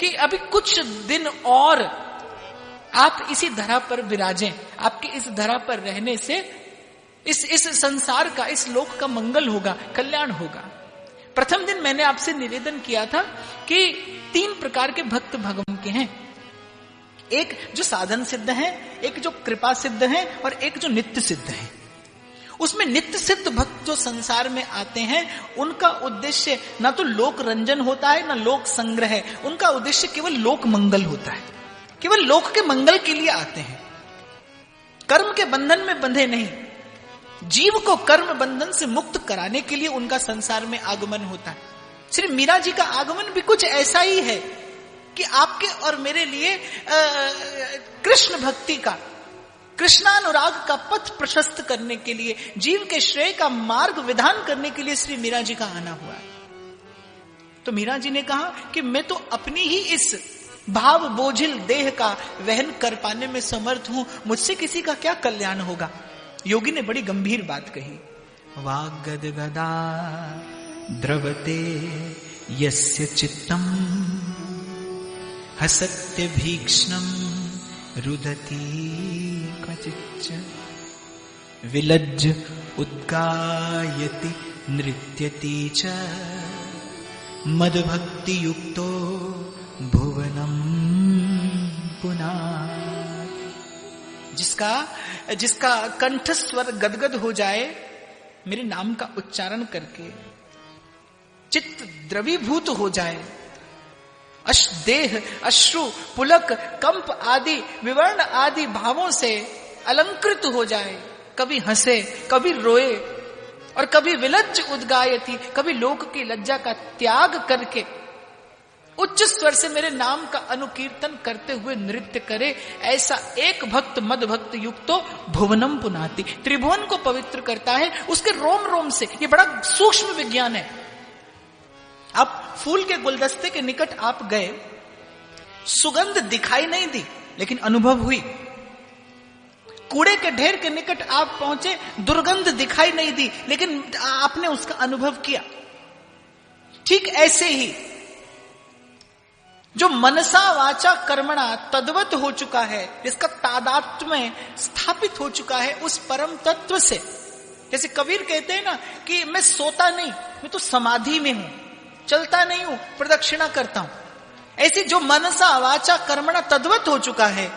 कि अभी कुछ दिन और आप इसी धरा पर विराजें, आपके इस धरा पर रहने से इस संसार का, इस लोक का मंगल होगा, कल्याण होगा। प्रथम दिन मैंने आपसे निवेदन किया था कि 3 प्रकार के भक्त भगवान के हैं, एक जो साधन सिद्ध है, एक जो कृपा सिद्ध है, और एक जो नित्य सिद्ध है। उसमें नित्य सिद्ध भक्त जो संसार में आते हैं, उनका उद्देश्य ना तो लोक रंजन होता है ना लोक संग्रह, उनका उद्देश्य केवल लोक मंगल होता है, केवल लोक के मंगल के लिए आते हैं, कर्म के बंधन में बंधे नहीं। जीव को कर्म बंधन से मुक्त कराने के लिए उनका संसार में आगमन होता है। श्री मीरा जी का आगमन भी कुछ ऐसा ही है कि आपके और मेरे लिए कृष्ण भक्ति का, कृष्णानुराग का पथ प्रशस्त करने के लिए, जीव के श्रेय का मार्ग विधान करने के लिए श्री मीरा जी का आना हुआ है। तो मीरा जी ने कहा कि मैं तो अपनी ही इस भाव बोझिल देह का वहन कर पाने में समर्थ हूं, मुझसे किसी का क्या कल्याण होगा। योगी ने बड़ी गंभीर बात कही, वाग्गद गदा द्रवते यस्य चित्तम हसत्य भीक्ष्णम रुदती क्वचिच्च विलज्ज उद्गायति नृत्यति च मदभक्ति युक्तो भुवनम पुनाति। जिसका कंठस्वर गदगद हो जाए मेरे नाम का उच्चारण करके, चित्त द्रवीभूत हो जाए, देह अश्रु पुलक कंप आदि विवर्ण आदि भावों से अलंकृत हो जाए, कभी हंसे कभी रोए और कभी विलज्ज उद्गायति, कभी लोक की लज्जा का त्याग करके उच्च स्वर से मेरे नाम का अनुकीर्तन करते हुए नृत्य करे, ऐसा एक भक्त मद भक्त युक्तो भुवनम पुनाति, त्रिभुवन को पवित्र करता है उसके रोम रोम से। ये बड़ा सूक्ष्म विज्ञान है। अब फूल के गुलदस्ते के निकट आप गए, सुगंध दिखाई नहीं दी लेकिन अनुभव हुई। कूड़े के ढेर के निकट आप पहुंचे, दुर्गंध दिखाई नहीं दी लेकिन आपने उसका अनुभव किया। ठीक ऐसे ही जो मनसा वाचा कर्मणा तद्वत हो चुका है, जिसका तादात्म्य स्थापित हो चुका है उस परम तत्व से, जैसे कबीर कहते हैं ना कि मैं सोता नहीं, मैं तो समाधि में हूं, चलता नहीं हूं, प्रदक्षिणा करता हूं। ऐसे जो मनसा वाचा कर्मणा तद्वत हो चुका है,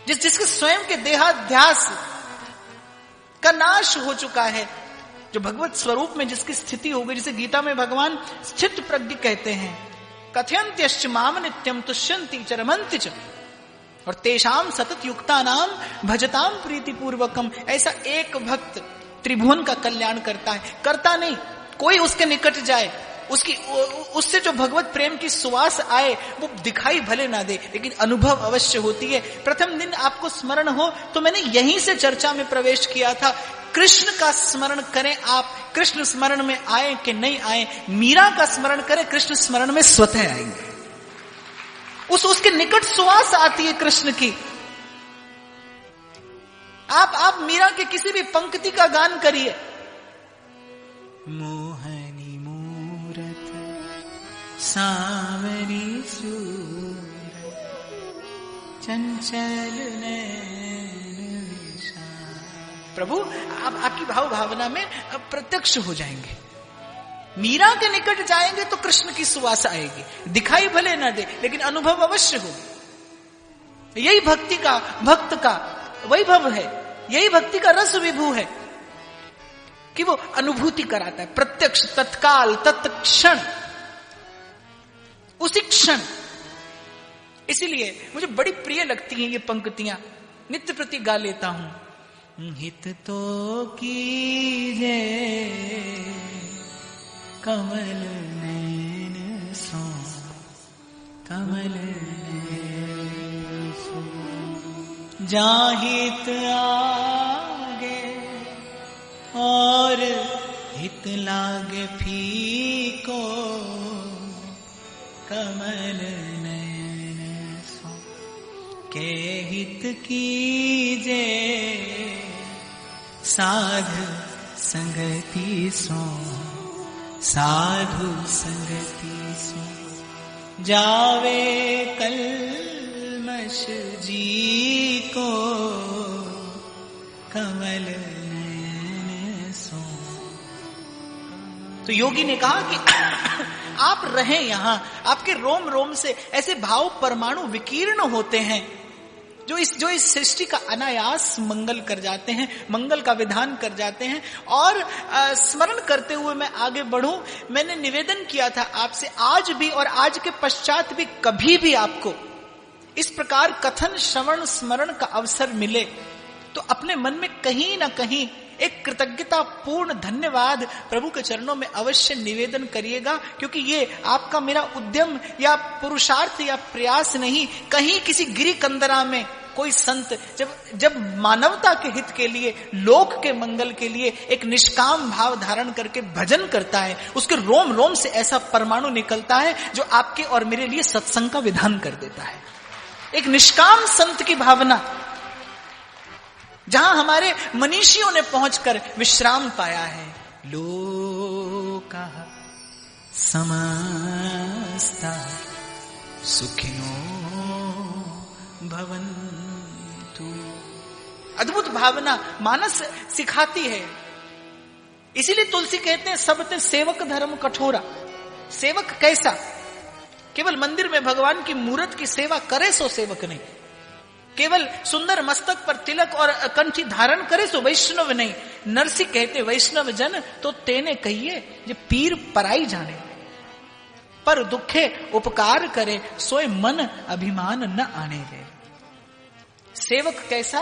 जिसके स्वयं के देहाध्यास का नाश हो चुका है, जो भगवत स्वरूप में जिसकी स्थिति हो गई, जिसे गीता में भगवान स्थित प्रज्ञ कहते हैं, कथयन्त्यश्च माम नित्यम तुष्यन्ति च रमन्ति च, और तेषाम सतत युक्ता नाम भजताम प्रीति पूर्वकम। ऐसा एक भक्त त्रिभुवन का कल्याण करता है। करता नहीं, कोई उसके निकट जाए, उससे जो भगवत प्रेम की सुवास आए वो दिखाई भले ना दे लेकिन अनुभव अवश्य होती है। प्रथम दिन आपको स्मरण हो तो मैंने यहीं से चर्चा में प्रवेश किया था, कृष्ण का स्मरण करें आप, कृष्ण स्मरण में आए कि नहीं आए, मीरा का स्मरण करें, कृष्ण स्मरण में स्वतः आएंगे। उसके निकट सुवास आती है कृष्ण की। आप मीरा के किसी भी पंक्ति का गान करिए, मोहनी मूरत सांवरी सूरत चंचल नैन विशाल। प्रभु आप आपकी भाव भावना में प्रत्यक्ष हो जाएंगे। मीरा के निकट जाएंगे तो कृष्ण की सुवास आएगी, दिखाई भले ना दे लेकिन अनुभव अवश्य होगा। यही भक्ति का, भक्त का वैभव है, यही भक्ति का रस विभू है कि वो अनुभूति कराता है, प्रत्यक्ष, तत्काल, तत्क्षण, उसी क्षण। इसीलिए मुझे बड़ी प्रिय लगती हैं ये पंक्तियां, नित्य प्रति गा लेता हूं। हित तो कीजे कमल नैन सो, कमल नैन सो, जाहित आगे और हित लागे फीको, कमल नैन सो, के हित कीजे साधु संगति सो, साधु संगति सो। जावे कलमश जी को कमल नयन सो। तो योगी ने कहा कि आप रहें यहां, आपके रोम रोम से ऐसे भाव परमाणु विकीर्ण होते हैं जो इस सृष्टि का अनायास मंगल कर जाते हैं, मंगल का विधान कर जाते हैं। और स्मरण करते हुए मैं आगे बढ़ूं, मैंने निवेदन किया था आपसे, आज भी और आज के पश्चात भी कभी भी आपको इस प्रकार कथन श्रवण स्मरण का अवसर मिले तो अपने मन में कहीं ना कहीं एक कृतज्ञता पूर्ण धन्यवाद प्रभु के चरणों में अवश्य निवेदन करिएगा, क्योंकि ये आपका मेरा उद्यम या पुरुषार्थ या प्रयास नहीं। कहीं किसी गिरी कंदरा में कोई संत जब मानवता के हित के लिए, लोक के मंगल के लिए एक निष्काम भाव धारण करके भजन करता है, उसके रोम रोम से ऐसा परमाणु निकलता है जो आपके और मेरे लिए सत्संग का विधान कर देता है। एक निष्काम संत की भावना, जहां हमारे मनीषियों ने पहुंचकर विश्राम पाया है। लोका समस्ता सुखिनो भवन्तु। अद्भुत भावना मानस सिखाती है। इसीलिए तुलसी कहते हैं सबते सेवक धर्म कठोरा। सेवक कैसा? केवल मंदिर में भगवान की मूर्त की सेवा करे सो सेवक नहीं, केवल सुंदर मस्तक पर तिलक और कंठी धारण करे सो वैष्णव नहीं। नरसी कहते वैष्णव जन तो तेने कहिए जे पीर पराई जाने, पर दुखे उपकार करे सोए मन अभिमान न आने दे। सेवक कैसा?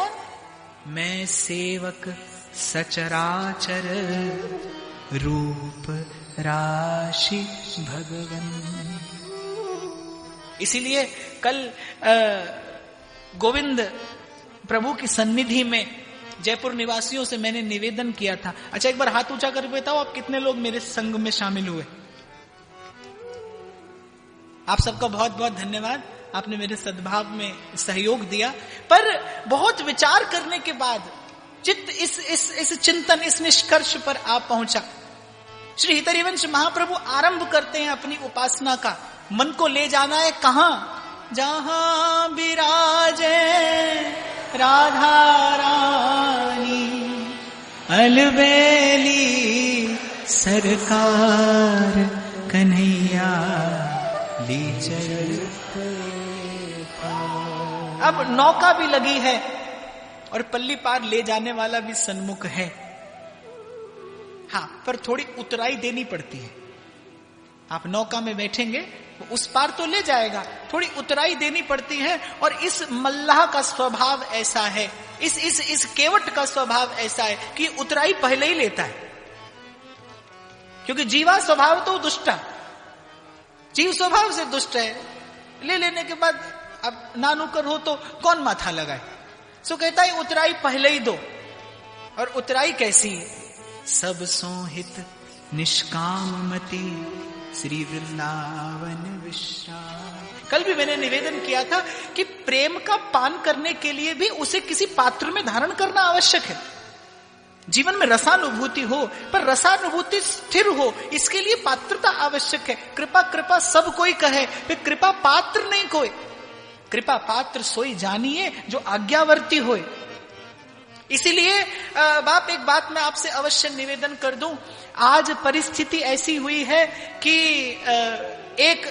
मैं सेवक सचराचर रूप राशि भगवन। इसीलिए कल गोविंद प्रभु की सन्निधि में जयपुर निवासियों से मैंने निवेदन किया था। अच्छा, एक बार हाथ ऊंचा कर बताओ आप कितने लोग मेरे संग में शामिल हुए। आप सबका बहुत बहुत धन्यवाद, आपने मेरे सद्भाव में सहयोग दिया। पर बहुत विचार करने के बाद चित्त इस चिंतन, इस निष्कर्ष पर आप पहुंचा। श्री हितरिवंश महाप्रभु आरंभ करते हैं अपनी उपासना का। मन को ले जाना है कहां? जहां विराजे राधा रानी, अलबेली सरकार कन्हैया लीचर। अब नौका भी लगी है और पल्ली पार ले जाने वाला भी सन्मुख है। हाँ, पर थोड़ी उतराई देनी पड़ती है। आप नौका में बैठेंगे उस पार तो ले जाएगा, थोड़ी उतराई देनी पड़ती है। और इस मल्लाह का स्वभाव ऐसा है, इस केवट का स्वभाव ऐसा है कि उतराई पहले ही लेता है। क्योंकि जीवा स्वभाव तो दुष्टा, जीव स्वभाव से दुष्ट है। ले लेने के बाद अब नानुकर हो तो कौन माथा लगाए, सो कहता है उतराई पहले ही दो। और उतराई कैसी है? सब सोहित निष्काम मति श्री वृंदावन विश्राम। कल भी मैंने निवेदन किया था कि प्रेम का पान करने के लिए भी उसे किसी पात्र में धारण करना आवश्यक है। जीवन में रसानुभूति हो, पर रसानुभूति स्थिर हो, इसके लिए पात्रता आवश्यक है। कृपा कृपा सब कोई कहे, फिर कृपा पात्र नहीं कोई। कृपा पात्र सोई जानिए जो आज्ञावर्ती होए। इसीलिए बाप, एक बात मैं आपसे अवश्य निवेदन कर दूं। आज परिस्थिति ऐसी हुई है कि एक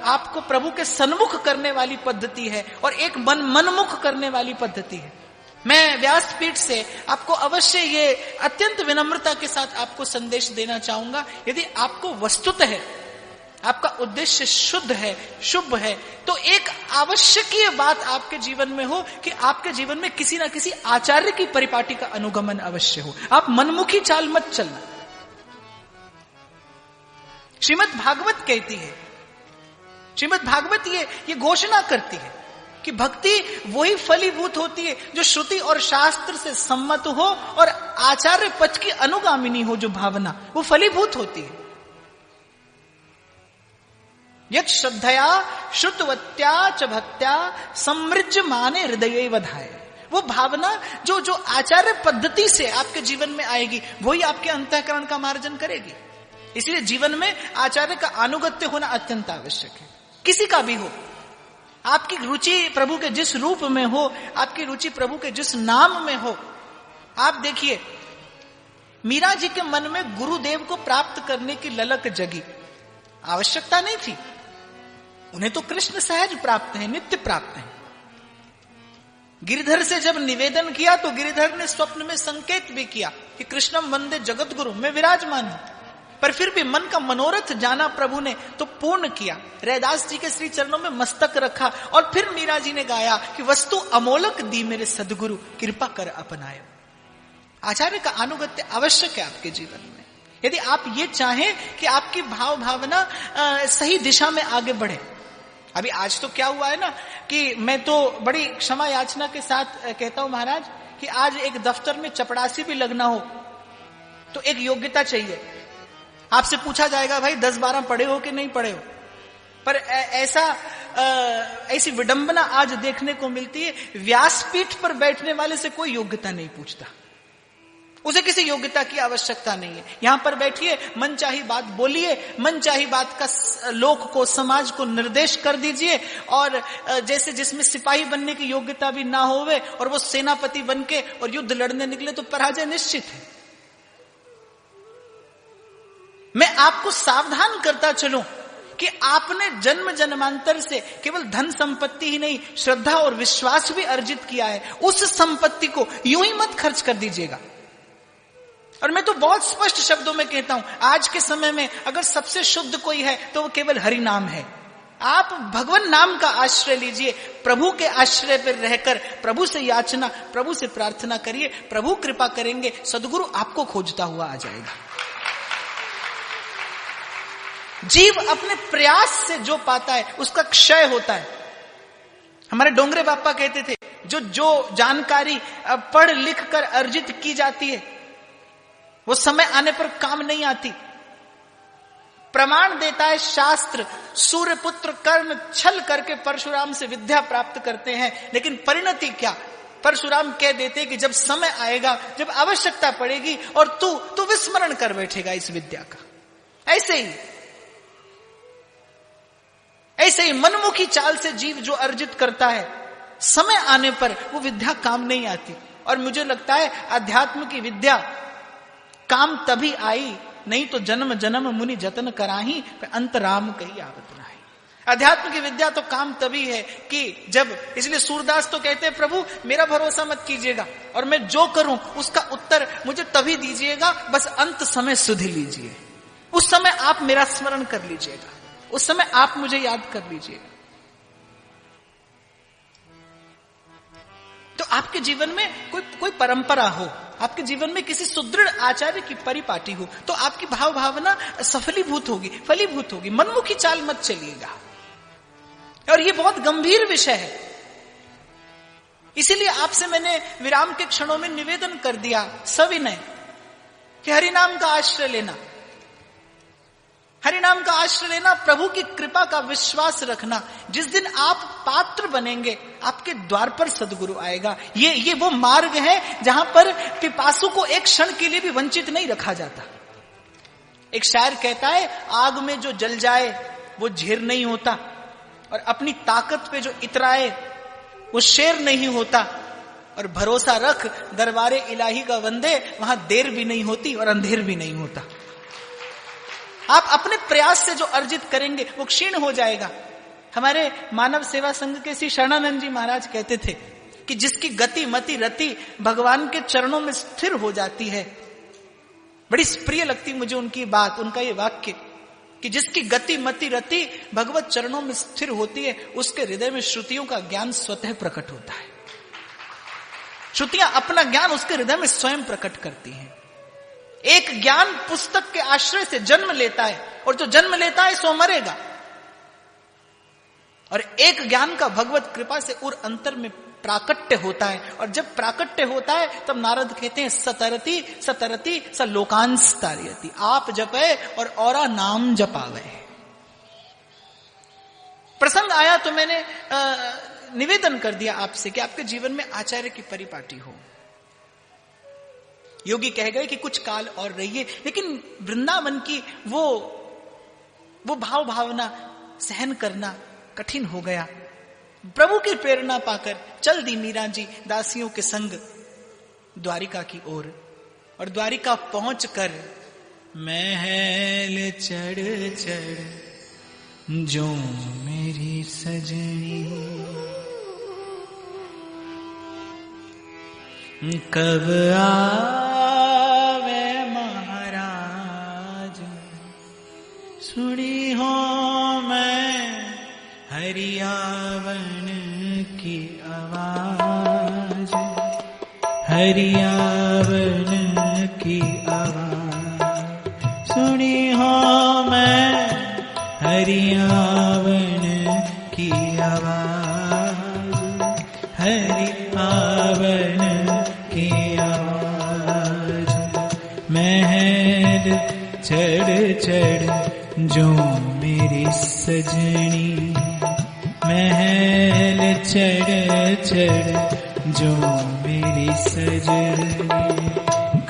आपको प्रभु के सन्मुख करने वाली पद्धति है और एक मनमुख करने वाली पद्धति है। मैं व्यासपीठ से आपको अवश्य ये अत्यंत विनम्रता के साथ आपको संदेश देना चाहूंगा। यदि आपको वस्तुतः आपका उद्देश्य शुद्ध है, शुभ है, तो एक आवश्यकीय बात आपके जीवन में हो कि आपके जीवन में किसी ना किसी आचार्य की परिपाटी का अनुगमन अवश्य हो। आप मनमुखी चाल मत चलना। श्रीमद् भागवत कहती है, श्रीमद् भागवत ये घोषणा करती है कि भक्ति वही फलीभूत होती है जो श्रुति और शास्त्र से सम्मत हो और आचार्य पथ की अनुगामिनी हो। जो भावना वो फलीभूत होती है। यत् श्रद्धया श्रुतवत्या च भक्त्या समृज्य माने हृदये वधाए। वो भावना जो आचार्य पद्धति से आपके जीवन में आएगी वही आपके अंतःकरण का मार्जन करेगी। इसलिए जीवन में आचार्य का अनुगत्य होना अत्यंत आवश्यक है। किसी का भी हो, आपकी रुचि प्रभु के जिस रूप में हो, आपकी रुचि प्रभु के जिस नाम में हो। आप देखिए, मीरा जी के मन में गुरुदेव को प्राप्त करने की ललक जगी, आवश्यकता नहीं थी, उन्हें तो कृष्ण सहज प्राप्त है, नित्य प्राप्त है। गिरिधर से जब निवेदन किया तो गिरिधर ने स्वप्न में संकेत भी किया कि कृष्णम वंदे जगत गुरु, मैं विराजमान हूं, पर फिर भी मन का मनोरथ जाना प्रभु ने तो पूर्ण किया। रैदास जी के श्री चरणों में मस्तक रखा और फिर मीरा जी ने गाया कि वस्तु अमोलक दी मेरे सदगुरु, कृपा कर अपनाए। आचार्य का अनुगत्य आवश्यक है आपके जीवन में, यदि आप ये चाहें कि आपकी भाव भावना सही दिशा में आगे बढ़े। अभी आज तो क्या हुआ है ना कि मैं तो बड़ी क्षमा याचना के साथ कहता हूं महाराज कि आज एक दफ्तर में चपड़ासी भी लगना हो तो एक योग्यता चाहिए। आपसे पूछा जाएगा भाई 10-12 पढ़े हो कि नहीं पढ़े हो, पर ऐसी विडंबना आज देखने को मिलती है, व्यासपीठ पर बैठने वाले से कोई योग्यता नहीं पूछता, उसे किसी योग्यता की आवश्यकता नहीं है। यहां पर बैठिए, मनचाही बात बोलिए, मनचाही बात का लोक को, समाज को निर्देश कर दीजिए, और जैसे जिसमें सिपाही बनने की योग्यता भी ना होवे और वो सेनापति बनके और युद्ध लड़ने निकले तो पराजय निश्चित है। मैं आपको सावधान करता चलूं कि आपने जन्म जन्मांतर से केवल धन संपत्ति ही नहीं, श्रद्धा और विश्वास भी अर्जित किया है। उस संपत्ति को यूं ही मत खर्च कर दीजिएगा। और मैं तो बहुत स्पष्ट शब्दों में कहता हूं, आज के समय में अगर सबसे शुद्ध कोई है तो वो केवल हरि नाम है। आप भगवान नाम का आश्रय लीजिए, प्रभु के आश्रय पर रहकर प्रभु से याचना, प्रभु से प्रार्थना करिए, प्रभु कृपा करेंगे, सदगुरु आपको खोजता हुआ आ जाएगा। जीव अपने प्रयास से जो पाता है उसका क्षय होता है। हमारे डोंगरे बापा कहते थे, जो जानकारी पढ़ लिख कर अर्जित की जाती है वो समय आने पर काम नहीं आती। प्रमाण देता है शास्त्र, सूर्यपुत्र कर्ण छल करके परशुराम से विद्या प्राप्त करते हैं, लेकिन परिणति क्या? परशुराम कह देते कि जब समय आएगा, जब आवश्यकता पड़ेगी और तू विस्मरण कर बैठेगा इस विद्या का। ऐसे ही मनमुखी चाल से जीव जो अर्जित करता है, समय आने पर वो विद्या काम नहीं आती। और मुझे लगता है अध्यात्म की विद्या काम तभी आई, नहीं तो जन्म जन्म मुनि जतन कराही, अंतराम कही आवत नाही। अध्यात्म की विद्या तो काम तभी है कि जब, इसलिए सूरदास तो कहते हैं प्रभु मेरा भरोसा मत कीजिएगा और मैं जो करूं उसका उत्तर मुझे तभी दीजिएगा, बस अंत समय सुध लीजिए। उस समय आप मेरा स्मरण कर लीजिएगा, उस समय आप मुझे याद कर लीजिएगा। तो आपके जीवन में कोई परंपरा हो, आपके जीवन में किसी सुदृढ़ आचार्य की परिपाटी हो, तो आपकी भाव भावना सफलीभूत होगी, फलीभूत होगी। मनमुखी चाल मत चलिएगा। और ये बहुत गंभीर विषय है, इसीलिए आपसे मैंने विराम के क्षणों में निवेदन कर दिया सविनय कि हरिनाम का आश्रय लेना, हरिनाम का आश्रय लेना, प्रभु की कृपा का विश्वास रखना। जिस दिन आप पात्र बनेंगे, आपके द्वार पर सदगुरु आएगा। ये वो मार्ग है जहां पर पिपासु को एक क्षण के लिए भी वंचित नहीं रखा जाता। एक शायर कहता है, आग में जो जल जाए वो झेर नहीं होता, और अपनी ताकत पे जो इतराए वो शेर नहीं होता। और भरोसा रख दरबारे इलाही का वंदे, वहां देर भी नहीं होती और अंधेर भी नहीं होता। आप अपने प्रयास से जो अर्जित करेंगे वो क्षीण हो जाएगा। हमारे मानव सेवा संघ के श्री शरणानंद जी महाराज कहते थे कि जिसकी गति मति रति भगवान के चरणों में स्थिर हो जाती है, बड़ी प्रिय लगती मुझे उनकी बात, उनका ये वाक्य कि जिसकी गति मति रति भगवत चरणों में स्थिर होती है, उसके हृदय में श्रुतियों का ज्ञान स्वतः प्रकट होता है। श्रुतियां अपना ज्ञान उसके हृदय में स्वयं प्रकट करती हैं। एक ज्ञान पुस्तक के आश्रय से जन्म लेता है, और जो जन्म लेता है सो मरेगा। और एक ज्ञान का भगवत कृपा से उर अंतर में प्राकट्य होता है, और जब प्राकट्य होता है तब नारद कहते हैं सतरति सतरति स लोकांस तारयति। आप जपे और औरा नाम जपावे। प्रसंग आया तो मैंने निवेदन कर दिया आपसे कि आपके जीवन में आचार्य की परिपाटी हो। योगी कह गए कि कुछ काल और रहिए, लेकिन वृंदावन की वो भाव भावना सहन करना कठिन हो गया। प्रभु की प्रेरणा पाकर चल दी मीरा जी दासियों के संग द्वारिका की ओर। और द्वारिका पहुंचकर महल चढ़ चढ़ जो मेरी सजनी, कब आवे महाराज, सुनी हो मैं हरियावन की आवाज, हरियावन की आवाज, सुनी हो मैं हरियावन की आवाज, हरियावन की आवाज। महल चढ़ चढ़ जो मेरी सजनी, महल चढ़ चढ़ जो मेरी सजनी,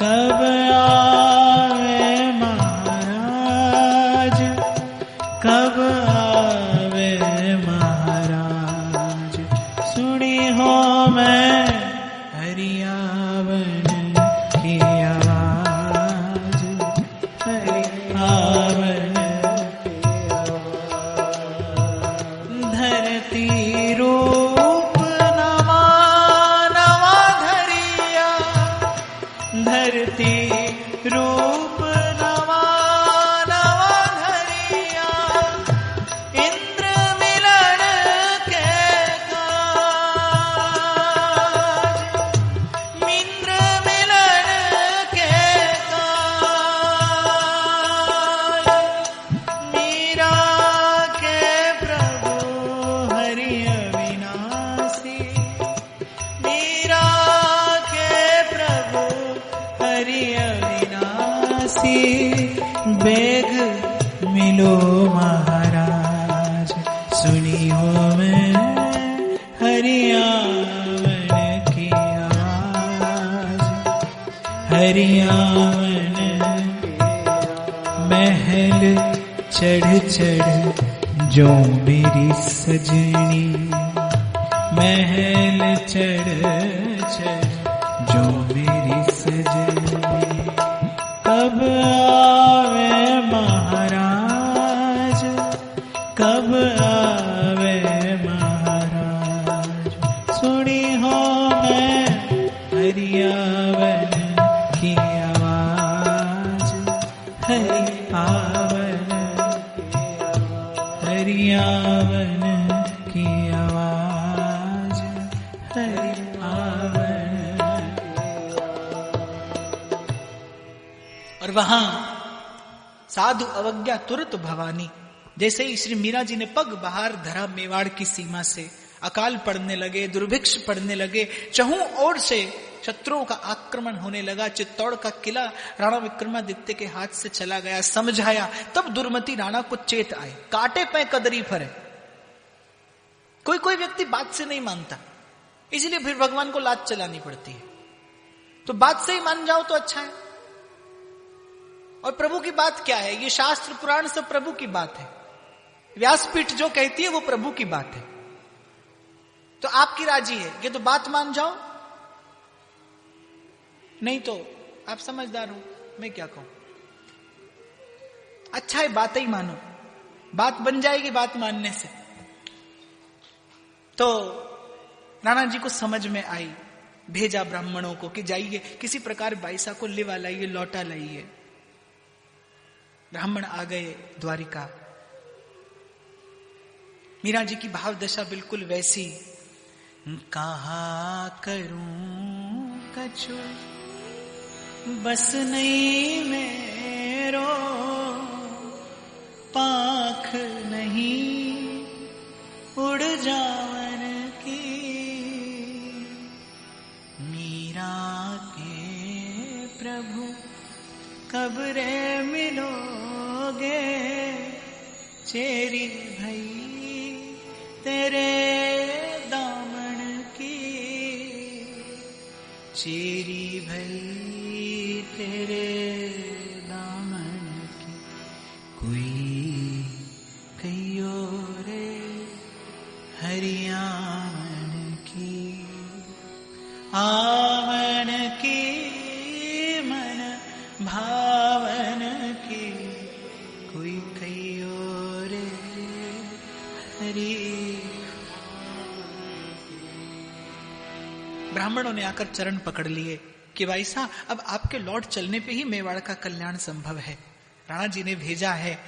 कब आवे महाराज, कब आवे महाराज, सुनी हो मैं हरियावन की आवाज, हरियावन की आवाज। धरती रूप नवा नवा धरिया, धरती रूप नवा नवा धरिया, इंद्र मिलन के काज, इंद्र मिलन के काज। मीरा के प्रभु हरि अविनाशी, मीरा के प्रभु हरि अविनाशी, बेग मिलो महाराज, सुनी हो मैं हरियावन की आवाज, हरियावन की आवाज। महल चढ़ चढ़ जो मेरी सजनी, महल चढ़ चढ़ जो मेरी सजनी, कब आवे महाराज, कब आवे महाराज, सुनी हो मैं हरियावन की आवाज, हरियावन की आवाज, हरियावन की आवाज, हरियावन। और वहां साधु अवज्ञा तुरत भवानी, जैसे ही श्री मीरा जी ने पग बाहर धरा मेवाड़ की सीमा से, अकाल पड़ने लगे, दुर्भिक्ष पड़ने लगे, चहुं ओर से शत्रुओं का आक्रमण होने लगा। चित्तौड़ का किला राणा विक्रमादित्य के हाथ से चला गया, समझाया, तब दुर्मति राणा को चेत आए, काटे पे कदरी फरे। कोई कोई व्यक्ति बात से नहीं मानता, इसलिए फिर भगवान को लात चलानी पड़ती है। तो बात से ही मान जाओ तो अच्छा है। और प्रभु की बात क्या है? ये शास्त्र पुराण सब प्रभु की बात है। व्यासपीठ जो कहती है वो प्रभु की बात है। तो आपकी राजी है, ये तो बात मान जाओ, नहीं तो आप समझदार हो, मैं क्या कहूं। अच्छा है बात ही मानो, बात बन जाएगी बात मानने से। तो राणा जी को समझ में आई, भेजा ब्राह्मणों को कि जाइए किसी प्रकार बाईसा को लिवा लाइए, लौटा लाइए। ब्राह्मण आ गए द्वारिका। मीरा जी की भाव दशा बिल्कुल वैसी, कहा करूं कछु बस नहीं मेरो, पाख नहीं उड़ जावन की, मीरा के प्रभु कब रे मिलोगे, चेरी भई तेरे दामन की, चेरी भई तेरे दामन की, कोई कहियो रे हरियामन की मन भावन की कोई कहियो रे हरि। ब्राह्मणों ने आकर चरण पकड़ लिए कि भाई साहब अब आपके लौट चलने पे ही मेवाड़ का कल्याण संभव है। राणा जी ने भेजा है।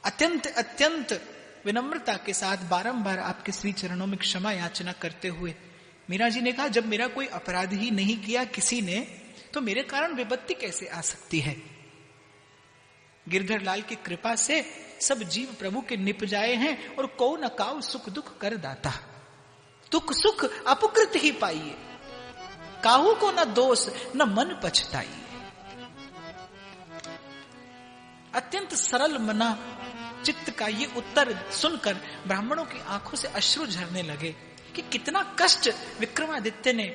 अत्यंत अत्यंत विनम्रता के साथ बारंबार आपके श्री चरणों में क्षमा याचना करते हुए मीरा जी ने कहा, जब मेरा कोई अपराध ही नहीं किया किसी ने, तो मेरे कारण विपत्ति कैसे आ सकती है। गिरधर लाल की कृपा से सब जीव प्रभु के निप जाए हैं और को न काउ सुख दुख कर दाता। दुख सुख अपकृत ही पाइए, काहू को न दोष न मन पछताइए। अत्यंत सरल मना चित्त का ये उत्तर सुनकर ब्राह्मणों की आंखों से अश्रु झरने लगे कि कितना कष्ट विक्रमादित्य ने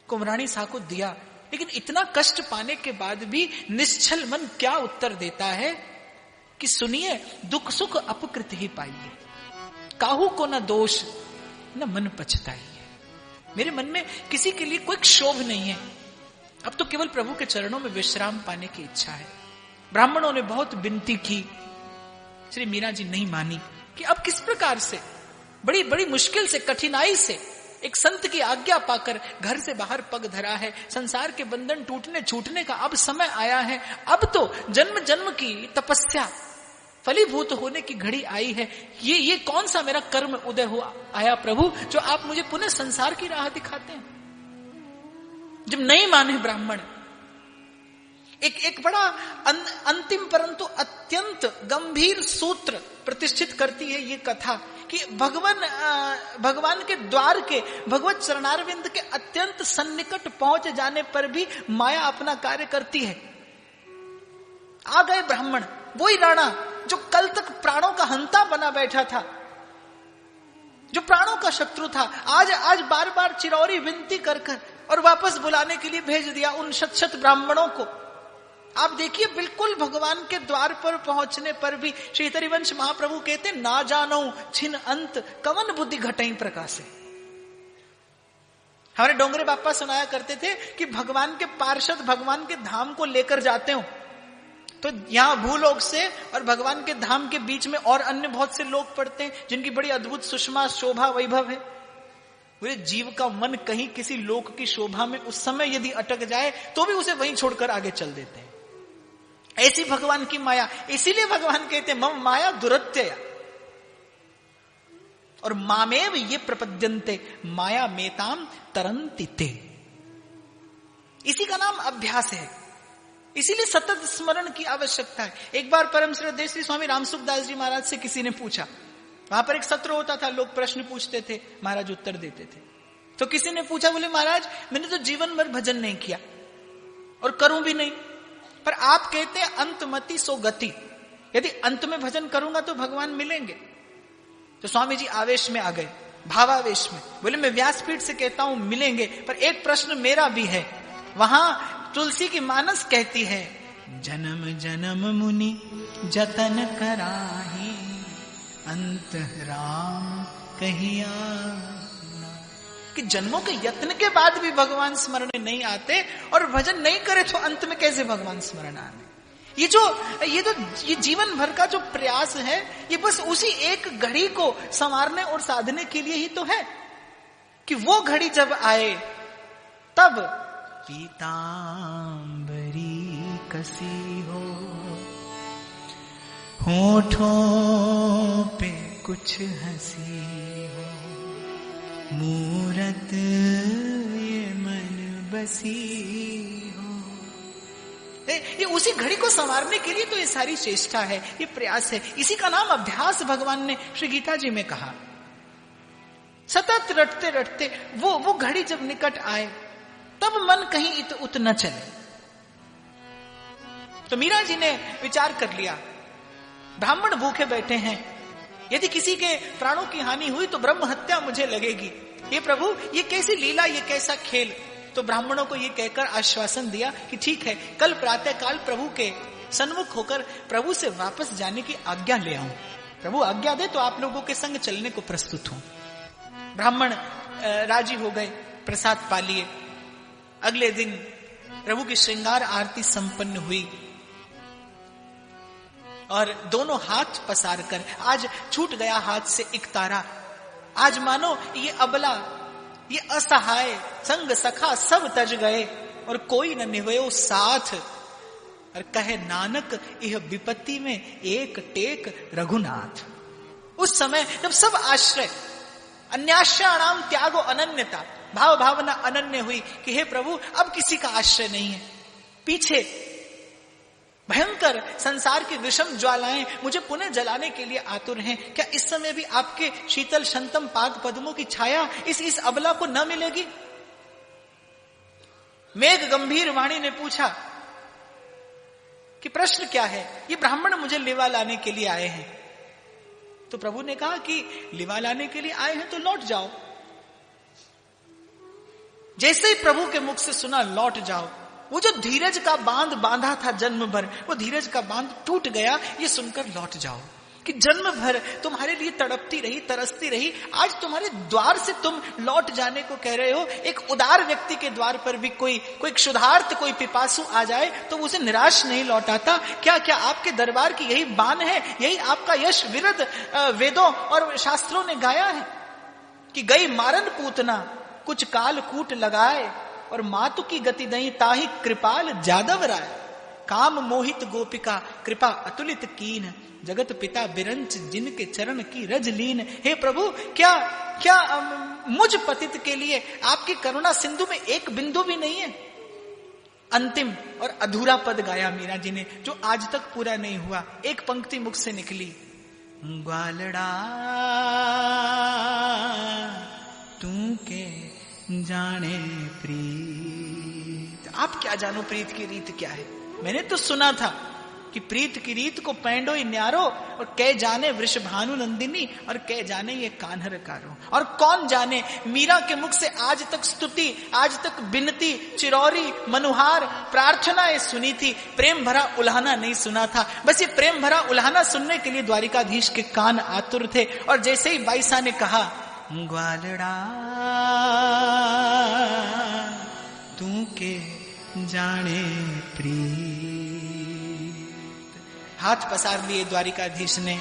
कुमरानी सा को दिया, लेकिन इतना कष्ट पाने के बाद भी निश्चल मन क्या उत्तर देता है कि सुनिए, दुख सुख अपकृत ही पाइए, काहू को न दोष न मन पछताइए। मेरे मन में किसी के लिए कोई क्षोभ नहीं है, अब तो केवल प्रभु के चरणों में विश्राम पाने की इच्छा है। ब्राह्मणों ने बहुत विनती की, श्री मीरा जी नहीं मानी कि अब किस प्रकार से बड़ी बड़ी मुश्किल से कठिनाई से एक संत की आज्ञा पाकर घर से बाहर पग धरा है, संसार के बंधन टूटने छूटने का अब समय आया है, अब तो जन्म जन्म की तपस्या फलीभूत होने की घड़ी आई है। ये कौन सा मेरा कर्म उदय हुआ आया प्रभु जो आप मुझे पुनः संसार की राह दिखाते हैं। जब नहीं माने ब्राह्मण, एक बड़ा अंतिम परंतु अत्यंत गंभीर सूत्र प्रतिष्ठित करती है ये कथा कि भगवान के द्वार के भगवत चरणारविंद के अत्यंत सन्निकट पहुंच जाने पर भी माया अपना कार्य करती है। आ गए ब्राह्मण, वही राणा जो कल तक प्राणों का हंता बना बैठा था, जो प्राणों का शत्रु था, आज बार बार चिरौरी विनती कर और वापस बुलाने के लिए भेज दिया उन शत ब्राह्मणों को। आप देखिए, बिल्कुल भगवान के द्वार पर पहुंचने पर भी श्री हरिवंश महाप्रभु कहते, ना जानो छिन अंत कवन बुद्धि घटई प्रकाशे। हमारे डोंगरे बापा सुनाया करते थे कि भगवान के पार्षद भगवान के धाम को लेकर जाते हो तो यहां भूलोक से और भगवान के धाम के बीच में और अन्य बहुत से लोग पड़ते हैं जिनकी बड़ी अद्भुत सुषमा शोभा वैभव है। बोले जीव का मन कहीं किसी लोक की शोभा में उस समय यदि अटक जाए तो भी उसे वहीं छोड़कर आगे चल देते हैं। ऐसी भगवान की माया, इसीलिए भगवान कहते हैं मम माया दुरत्यया और मामेव ये प्रपद्यन्ते माया मेताम तरन्ति ते। इसी का नाम अभ्यास है, इसीलिए सतत स्मरण की आवश्यकता है। एक बार परम श्रद्धेय श्री स्वामी रामसुखदास जी महाराज से किसी ने पूछा, वहां पर एक सत्र होता था, लोग प्रश्न पूछते थे, महाराज उत्तर देते थे। तो किसी ने पूछा, बोले महाराज मैंने तो जीवन भर भजन नहीं किया और करूं भी नहीं, पर आप कहते हैं अंतमति सो गति, यदि अंत में भजन करूंगा तो भगवान मिलेंगे। तो स्वामी जी आवेश में आ गए, भावावेश में, बोले मैं व्यासपीठ से कहता हूं मिलेंगे, पर एक प्रश्न मेरा भी है। वहां तुलसी की मानस कहती है, जन्म जन्म मुनि जतन कराही अंत राम कहिया, कि जन्मों के यत्न के बाद भी भगवान स्मरण नहीं आते और भजन नहीं करे तो अंत में कैसे भगवान स्मरण आने। ये जीवन भर का जो प्रयास है, ये बस उसी एक घड़ी को संवारने और साधने के लिए ही तो है कि वो घड़ी जब आए तब पीतांबरी कसी हो, होठों पे कुछ हंसी हो, मूरत ये मन बसी हो। ये उसी घड़ी को संवारने के लिए तो ये सारी चेष्टा है, ये प्रयास है। इसी का नाम अभ्यास भगवान ने श्री गीता जी में कहा। सतत रटते रटते वो घड़ी जब निकट आए तब मन कहीं इत उत न चले। तो मीरा जी ने विचार कर लिया, ब्राह्मण भूखे बैठे हैं, यदि किसी के प्राणों की हानि हुई तो ब्रह्म हत्या मुझे लगेगी। ये प्रभु, ये कैसी लीला, ये कैसा खेल। तो ब्राह्मणों को ये कहकर आश्वासन दिया कि ठीक है, कल प्रातः काल प्रभु के सन्मुख होकर प्रभु से वापस जाने की आज्ञा ले आऊं। प्रभु आज्ञा दे तो आप लोगों के संग चलने को प्रस्तुत हूं। ब्राह्मण राजी हो गए, प्रसाद पा लिए। अगले दिन प्रभु की श्रृंगार आरती संपन्न हुई और दोनों हाथ पसार कर, आज छूट गया हाथ से एक तारा, आज मानो ये अबला, ये असहाय, संग सखा सब तज गए और कोई न निभयो साथ। और कहे नानक यह विपत्ति में एक टेक रघुनाथ। उस समय जब सब आश्रय, अन्याश्रयाणाम त्यागो अनन्यता, भाव भावना अनन्य हुई कि हे प्रभु अब किसी का आश्रय नहीं है, पीछे भयंकर संसार की विषम ज्वालाएं मुझे पुनः जलाने के लिए आतुर हैं, क्या इस समय भी आपके शीतल शंतम पाद पद्मों की छाया इस अबला को न मिलेगी? मेघ गंभीर वाणी ने पूछा कि प्रश्न क्या है? ये ब्राह्मण मुझे लिवा लाने के लिए आए हैं। तो प्रभु ने कहा कि लिवा लाने के लिए आए हैं तो लौट जाओ। जैसे ही प्रभु के मुख से सुना लौट जाओ, वो जो धीरज का बांध बांधा था जन्म भर, वो धीरज का बांध टूट गया। ये सुनकर लौट जाओ कि जन्म भर तुम्हारे लिए तड़पती रही, तरसती रही, आज तुम्हारे द्वार से तुम लौट जाने को कह रहे हो। एक उदार व्यक्ति के द्वार पर भी कोई क्षुधार्त, कोई पिपासु आ जाए तो उसे निराश नहीं लौटाता। क्या क्या आपके दरबार की यही बान है, यही आपका यश विरद वेदों और शास्त्रों ने गाया है कि गई मारन पूतना कुछ काल कूट लगाए और मातु की गति दई ताही कृपाल जादव राय। काम मोहित गोपिका कृपा अतुलित कीन जगत पिता बिरंच जिनके चरण की रज लीन। हे प्रभु, क्या क्या मुझ पतित के लिए आपकी करुणा सिंधु में एक बिंदु भी नहीं है? अंतिम और अधूरा पद गाया मीरा जी ने, जो आज तक पूरा नहीं हुआ। एक पंक्ति मुख से निकली, ग्वालड़ा तू के जाने प्रीत। आप क्या जानो प्रीत की रीत क्या है? मैंने तो सुना था कि प्रीत की रीत को पैंडो न्यारो और कह जाने वृषभानु नंदिनी और कह जाने ये कान्हर कारो। और कौन जाने, मीरा के मुख से आज तक स्तुति, आज तक विनती, चिरौरी, मनुहार, प्रार्थनाएं सुनी थी, प्रेम भरा उल्हाना नहीं सुना था। बस ये प्रेम भरा उल्हाना सुनने के लिए द्वारिकाधीश के कान आतुर थे। और जैसे ही बाईसा ने कहा ग्वालड़ा तू के जाने प्रीत, हाथ पसार लिए द्वारिकाधीश ने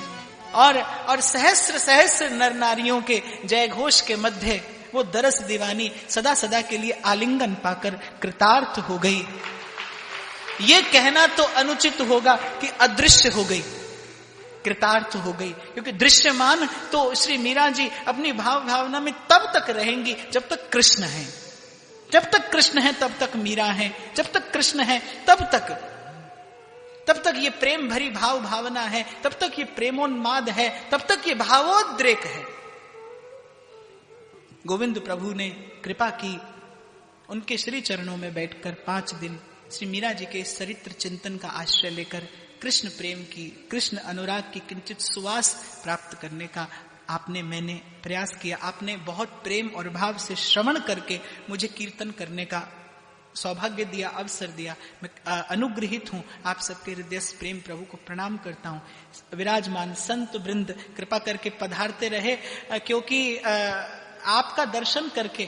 और सहस्र सहस्र नर नारियों के जय घोष के मध्य वो दरस दीवानी सदा सदा के लिए आलिंगन पाकर कृतार्थ हो गई। ये कहना तो अनुचित होगा कि अदृश्य हो गई, कृतार्थ हो गई, क्योंकि दृश्यमान तो श्री मीरा जी अपनी भाव भावना में तब तक रहेंगी जब तक कृष्ण है। जब तक कृष्ण है तब तक मीरा है, जब तक कृष्ण है तब तक ये प्रेम भरी भाव भावना है, तब तक ये प्रेमोन्माद है, तब तक ये भावोद्रेक है। गोविंद प्रभु ने कृपा की, उनके श्री चरणों में बैठकर 5 दिन श्री मीरा जी के चरित्र चिंतन का आश्रय लेकर कृष्ण प्रेम की, कृष्ण अनुराग की किंचित सुवास प्राप्त करने का मैंने प्रयास किया। आपने बहुत प्रेम और भाव से श्रवण करके मुझे कीर्तन करने का सौभाग्य दिया, अवसर दिया। मैं अनुग्रहित हूं, आप सबके हृदय से प्रेम प्रभु को प्रणाम करता हूं। विराजमान संत वृंद कृपा करके पधारते रहे, क्योंकि आपका दर्शन करके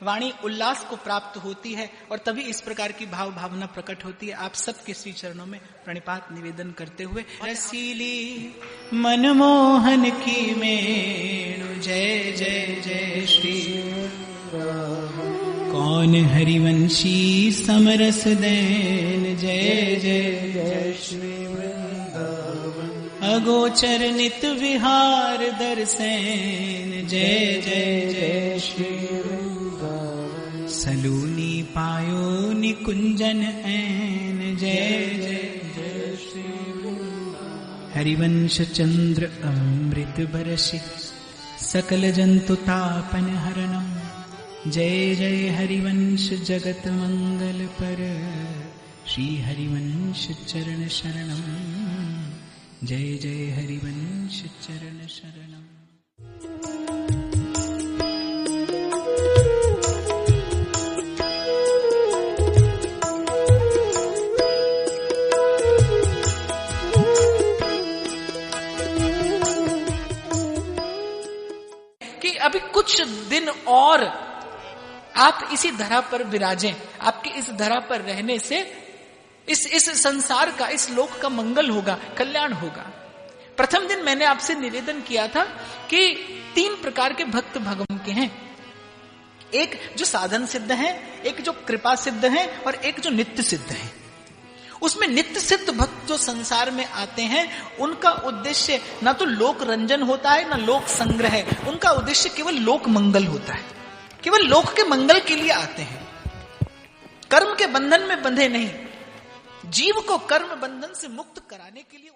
वाणी उल्लास को प्राप्त होती है और तभी इस प्रकार की भाव भावना प्रकट होती है। आप सबके श्री चरणों में प्रणिपात निवेदन करते हुए, रसीली मनमोहन की मेणु जय जय जय श्री कौन हरिवंशी समरस देन जय जय जय श्री अगोचर नित विहार दर्शन जय जय जय श्री सलूनी पायो निकुंजन ऐन जय जय जय श्री हरिवंश चंद्र अमृत बरसि सकल जंतु तापन हरणम जय जय हरिवंश जगत मंगल पर श्री हरिवंश चरण शरणम जय जय हरिवंश चरण शरणम। कि अभी कुछ दिन और आप इसी धरा पर विराजें, आपके इस धरा पर रहने से इस संसार का, इस लोक का मंगल होगा, कल्याण होगा। प्रथम दिन मैंने आपसे निवेदन किया था कि 3 प्रकार के भक्त भगवान के हैं। एक जो साधन सिद्ध है, एक जो कृपा सिद्ध है, और एक जो नित्य सिद्ध है। उसमें नित्य सिद्ध भक्त जो संसार में आते हैं, उनका उद्देश्य ना तो लोक रंजन होता है, ना लोक संग्रह है। उनका उद्देश्य केवल लोक मंगल होता है, केवल लोक के मंगल के लिए आते हैं। कर्म के बंधन में बंधे नहीं, जीव को कर्म बंधन से मुक्त कराने के लिए